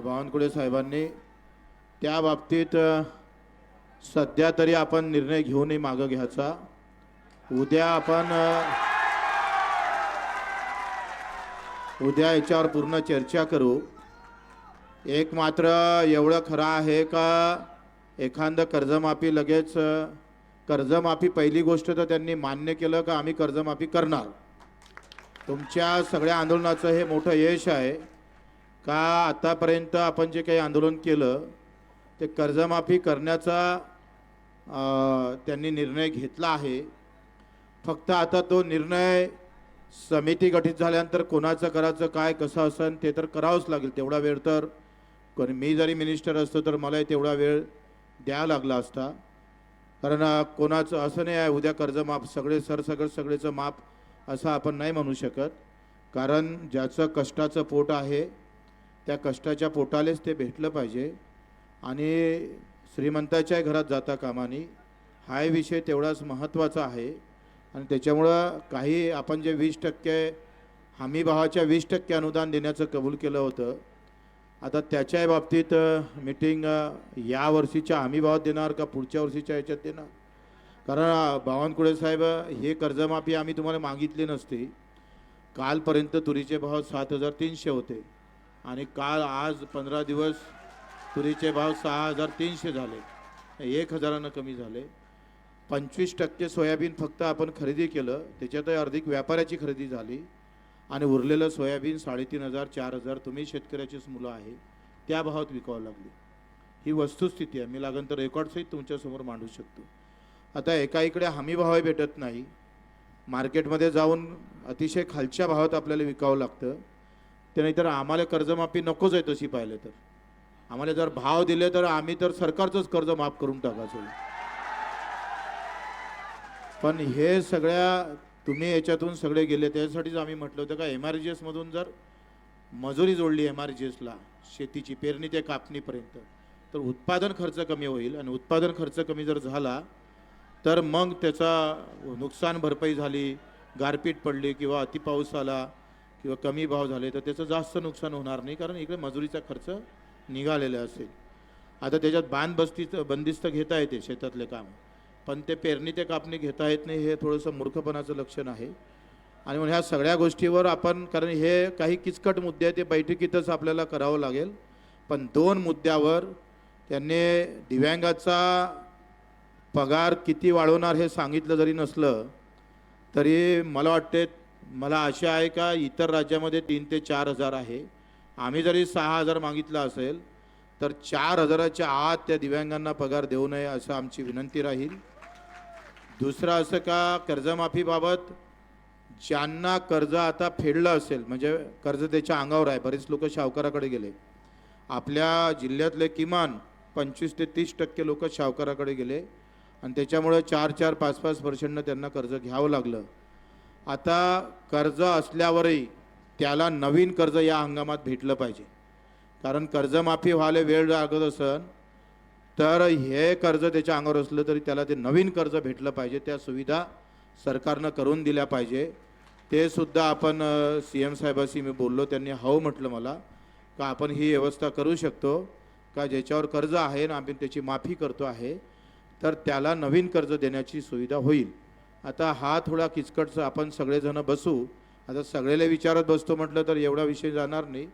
बावनकुळे साहेबांनी त्या बाबतीत सध्या तरी आपण निर्णय घेऊनही मागं घ्यायचा। उद्या आपण उद्या याच्यावर पूर्ण चर्चा करू। एक मात्र एवढं खरं आहे का एखादं कर्जमाफी लगेच कर्जमाफी पहिली गोष्ट तर त्यांनी मान्य केलं का आम्ही कर्जमाफी करणार। तुमच्या सगळ्या आंदोलनाचं हे मोठं यश आहे का आतापर्यंत आपण जे काही आंदोलन केलं ते कर्जमाफी करण्याचा त्यांनी निर्णय घेतला आहे। फक्त आता तो निर्णय समिती गठीत झाल्यानंतर कोणाचं करायचं काय कसं असेल ते तर करावंच लागेल। तेवढा वेळ तर मी जरी मिनिस्टर असतो तर मला तेवढा वेळ द्यावा लागला असता, कारण कोणाचं असं नाही आहे उद्या कर्जमाफ सगळेचं माफ असं आपण नाही म्हणू शकत। कारण ज्याचं कष्टाचं पोट आहे त्या कष्टाच्या पोटालेच ते भेटलं पाहिजे आणि श्रीमंताच्या घरात जाता कामा नये हा विषय तेवढाच महत्त्वाचा आहे। आणि त्याच्यामुळं काही आपण जे 20% हमीभावाच्या 20% अनुदान देण्याचं कबूल केलं होतं, आता त्याच्या बाबतीत मीटिंग या वर्षीच्या हमीभावात देणार का पुढच्या वर्षीच्या याच्यात देणार। कारण बावनकुळे साहेब हे कर्जमाफी आम्ही तुम्हाला मागितली नसती। कालपर्यंत तुरीचे भाव 7300 होते आणि काल आज 15 दिवस तुरीचे भाव 6300 झाले, 1000 कमी झाले। 25% सोयाबीन फक्त आपण खरेदी केलं, त्याच्यात अधिक व्यापाऱ्याची खरेदी झाली आणि उरलेलं सोयाबीन 3500 4000 तुम्ही शेतकऱ्याचीच मुलं आहे त्या भावात विकावं लागली। ही वस्तुस्थिती आहे। मी लागन तर रेकॉर्डसहित तुमच्यासमोर मांडू शकतो। आता एका इकडे हमी भाव भेटत नाही, मार्केटमध्ये जाऊन अतिशय खालच्या भावात आपल्याला विकावं लागतं। ते नाहीतर आम्हाला कर्जमाफी नकोच आहे तशी पाहिलं तर। आम्हाला जर भाव दिले तर आम्ही तर सरकारचंच कर्ज माफ करून टाकायचं। पण हे सगळ्या तुम्ही याच्यातून सगळे गेले त्यासाठीच आम्ही म्हटलं होतं का MRGS मधून जर मजुरी जोडली MRGS ला शेतीची पेरणी ते कापणीपर्यंत तर उत्पादन खर्च कमी होईल आणि उत्पादन खर्च कमी जर झाला तर मग त्याचा नुकसान भरपाई झाली, गारपीट पडली किंवा अतिपाऊस आला किंवा कमी भाव झाले तर त्याचं जास्त नुकसान होणार नाही, कारण इकडे मजुरीचा खर्च निघालेला असेल। आता त्याच्यात बंदिस्त घेता येते शेतातले काम, पण ते पेरणी ते कापणी घेता येत नाही, हे थोडंसं मूर्खपणाचं लक्षण आहे। आणि म्हणून ह्या सगळ्या गोष्टीवर आपण, कारण हे काही किचकट मुद्दे आहेत ते बैठकीतच आपल्याला करावं लागेल। पण 2 मुद्द्यावर त्यांनी दिव्यांगाचा पगार किती वाढवणार हे सांगितलं जरी नसलं तरी मला वाटते, मला आशा आहे का इतर राज्यामध्ये 3 ते 4 हजार आहे, आम्ही जरी 6000 मागितलं असेल तर 4000च्या आत त्या दिव्यांगांना पगार देऊ नये असं आमची विनंती राहील। दुसरं असं का कर्जमाफीबाबत ज्यांना कर्ज आता फेडलं असेल, म्हणजे कर्ज त्याच्या अंगावर आहे, बरेच लोक सावकाराकडे गेले, आपल्या जिल्ह्यातले किमान 25 ते 30% लोक सावकाराकडे गेले आणि त्याच्यामुळे 4-4, 5-5 वर्षांना त्यांना कर्ज घ्यावं लागलं। आता कर्ज असल्यावरही त्याला नवीन कर्ज या हंगामात भेटलं पाहिजे, कारण कर्जमाफी व्हायला वेळ लागत असेल तर हे कर्ज त्याच्या अंगावर असलं तरी त्याला ते नवीन कर्ज भेटलं पाहिजे, त्या सुविधा सरकारनं करून दिल्या पाहिजे। ते सुद्धा आपण CM साहेबांशी मी बोललो, त्यांनी हो म्हटलं मला का आपण ही व्यवस्था करू शकतो का ज्याच्यावर कर्ज आहे ना आम्ही त्याची माफी करतो आहे तर त्याला नवीन कर्ज देण्याची सुविधा होईल। आता हा थोडा किचकटचा आपण सगळेजण बसू, आता सगळेला विचारत बसतो म्हटलं तर एवढा विषय जाणार नाही।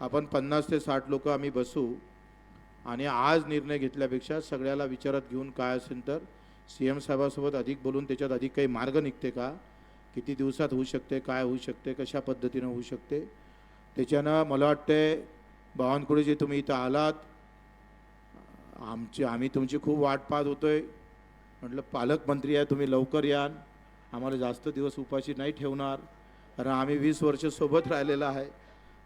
आपण 50 ते 60 लोक आम्ही बसू आणि आज निर्णय घेतल्यापेक्षा सगळ्याला विचारात घेऊन काय असेल तर CM साहेबांसोबत अधिक बोलून त्याच्यात अधिक काही मार्ग निघते का, किती दिवसात होऊ शकते, काय होऊ शकते, कशा पद्धतीनं होऊ शकते, त्याच्यानं मला वाटते बावनकुळेजी तुम्ही इथं आलात, आम्ही तुमची खूप वाट पाहत होतोय, म्हटलं पालकमंत्री आहे तुम्ही लवकर याल, आम्हाला जास्त दिवस उपाशी नाही ठेवणार, कारण आम्ही 20 वर्ष सोबत राहिलेलं आहे,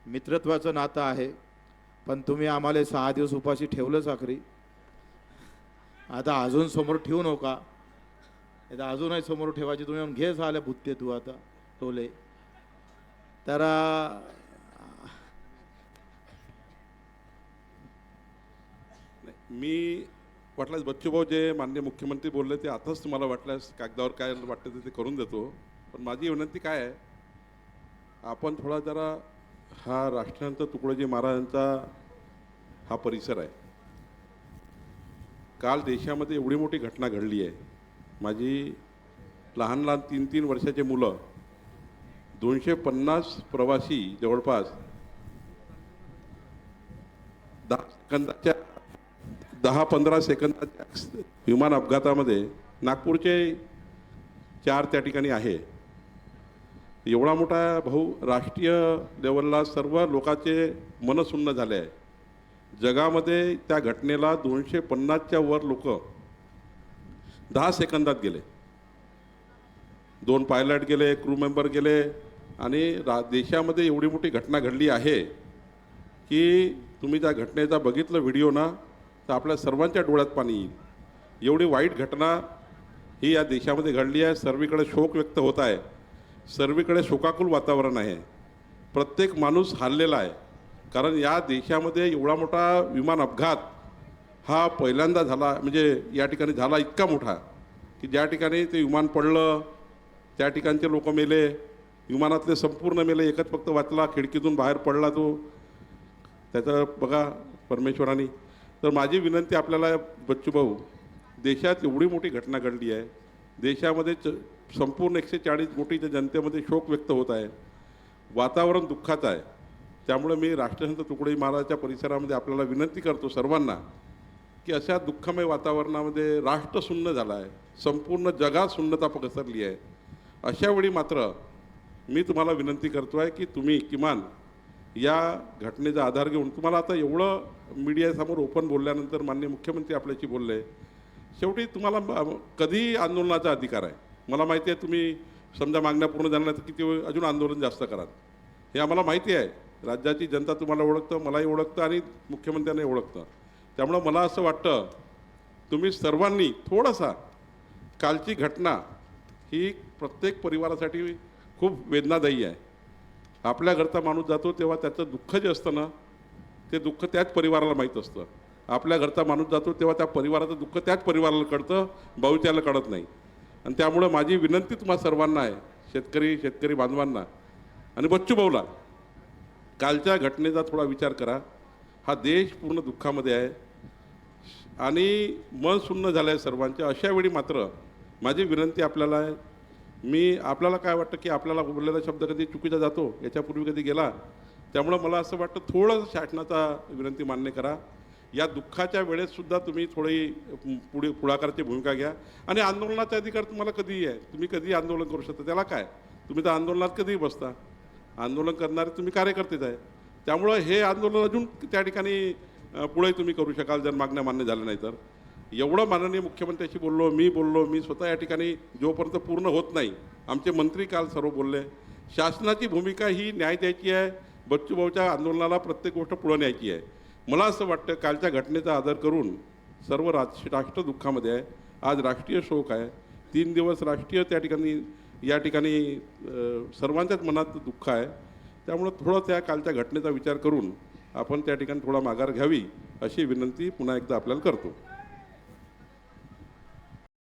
मित्रत्वाचं नातं आहे, पण तुम्ही आम्हाला 6 दिवस उपाशी ठेवलंच आखरी, आता अजून समोर ठेवू नका, आता अजूनही समोर ठेवायची, तुम्ही म्हणून घे झालं भुत्ते तू आता टोले। तर मी वाटल्यास बच्चूभाऊ जे माननीय मुख्यमंत्री बोलले ते आताच तुम्हाला वाटल्यास कागदावर काय वाटतं ते करून देतो, पण माझी विनंती काय आहे, आपण थोडा जरा हा राष्ट्रसंत तुकडोजी महाराजांचा हा परिसर आहे. काल देशामध्ये एवढी मोठी घटना घडली आहे. माझी लहान लहान 3-3 वर्षाचे मुलं 250 प्रवासी जवळपास 10-15 सेकंदाच्या विमान अपघातामध्ये नागपूरचे 4 त्या ठिकाणी आहे. एवढा मोठा भाऊ राष्ट्रीय लेवलला सर्व लोकांचे मन सुन्न झाले आहे. जगामध्ये त्या घटनेला 250च्या वर लोक 10 सेकंदात गेले. 2 पायलट गेले, क्रू मेंबर गेले आणि देशामध्ये एवढी मोठी घटना घडली आहे की तुम्ही त्या घटनेचा बघितलं व्हिडिओ ना तर आपल्या सर्वांच्या डोळ्यात पाणी येईल. एवढी वाईट घटना ही या देशामध्ये घडली आहे. सर्वीकडे शोक व्यक्त होत आहे. सर्वीकडे शोकाकुल वातावरण आहे. प्रत्येक माणूस हारलेला आहे. कारण या देशामध्ये एवढा मोठा विमान अपघात हा पहिल्यांदा झाला, म्हणजे या ठिकाणी झाला इतका मोठा की ज्या ठिकाणी ते विमान पडलं त्या ठिकाणचे लोक मेले, विमानातले संपूर्ण मेले. एकच फक्त वाचला, खिडकीतून बाहेर पडला तो. त्याचं बघा परमेश्वराने. तर माझी विनंती आपल्याला बच्चू भाऊ, देशात एवढी मोठी घटना घडली आहे. देशामध्ये संपूर्ण 140 कोटीच्या जनतेमध्ये शोक व्यक्त होत आहे. वातावरण दुःखाचं आहे. त्यामुळे मी राष्ट्रसंत तुकडोजी महाराजांच्या परिसरामध्ये आपल्याला विनंती करतो सर्वांना की अशा दुःखमय वातावरणामध्ये राष्ट्र सुन्न झाला आहे. संपूर्ण जगात सुन्नता पसरली आहे. अशा वेळी मात्र मी तुम्हाला विनंती करतो आहे की तुम्ही किमान या घटनेचा आधार घेऊन, तुम्हाला आता एवढं मीडियासमोर ओपन बोलल्यानंतर माननीय मुख्यमंत्री आपल्याशी बोलले, शेवटी तुम्हाला कधीही आंदोलनाचा अधिकार आहे. मला माहिती आहे तुम्ही समजा मागण्या पूर्ण झाल्या तर किती अजून आंदोलन जास्त कराल, हे आम्हाला माहिती आहे. राज्याची जनता तुम्हाला ओळखतं, मलाही ओळखतं आणि मुख्यमंत्र्यांनाही ओळखतं. त्यामुळं मला असं वाटतं तुम्ही सर्वांनी थोडासा, कालची घटना ही प्रत्येक परिवारासाठी खूप वेदनादायी आहे. आपल्या घरचा माणूस जातो तेव्हा त्याचं दुःख जे असतं ना ते दुःख त्याच परिवाराला माहीत असतं. आपल्या घरचा माणूस जातो तेव्हा त्या परिवाराचं दुःख त्याच परिवाराला कळतं, बहुत्याला कळत नाही. आणि त्यामुळं माझी विनंती तुम्हा सर्वांना आहे, शेतकरी बांधवांना आणि बच्चू भाऊला, कालच्या घटनेचा थोडा विचार करा. हा देश पूर्ण दुःखामध्ये आहे आणि मन सुन्न झालं आहे सर्वांचे. अशा वेळी मात्र माझी विनंती आपल्याला आहे, आपल्याला काय वाटतं की आपल्याला बोललेला शब्द कधी चुकीचा जातो, याच्यापूर्वी कधी गेला. त्यामुळं मला असं वाटतं थोडं शासनाचा विनंती मान्य करा. या दुःखाच्या वेळेससुद्धा तुम्ही थोडी पुढाकाराची भूमिका घ्या. आणि आंदोलनाचा अधिकार तुम्हाला कधीही आहे. तुम्ही कधीही आंदोलन करू शकता. त्याला काय, तुम्ही तर आंदोलनात कधीही बसता. आंदोलन करणारे तुम्ही कार्यकर्तेच आहे. त्यामुळं हे आंदोलन अजून त्या ठिकाणी पुढे तुम्ही करू शकाल जर मागण्या मान्य झाल्या नाही तर. एवढं माननीय मुख्यमंत्र्यांशी बोललो, मी स्वतः या ठिकाणी जोपर्यंत पूर्ण होत नाही. आमचे मंत्री काल सर्व बोलले. शासनाची भूमिका ही न्याय द्यायची आहे. बच्चूभाऊच्या आंदोलनाला प्रत्येक गोष्ट पुढे न्यायची आहे. मला असं वाटतं कालच्या घटनेचा आदर करून सर्व राष्ट्र दुःखामध्ये आहे. आज राष्ट्रीय शोक आहे. 3 दिवस राष्ट्रीय त्या ठिकाणी या ठिकाणी सर्वांच्याच मनात दुःख आहे. त्यामुळं थोडं त्या कालच्या घटनेचा विचार करून आपण त्या ठिकाणी थोडा माघार घ्यावी अशी विनंती पुन्हा एकदा आपल्याला करतो.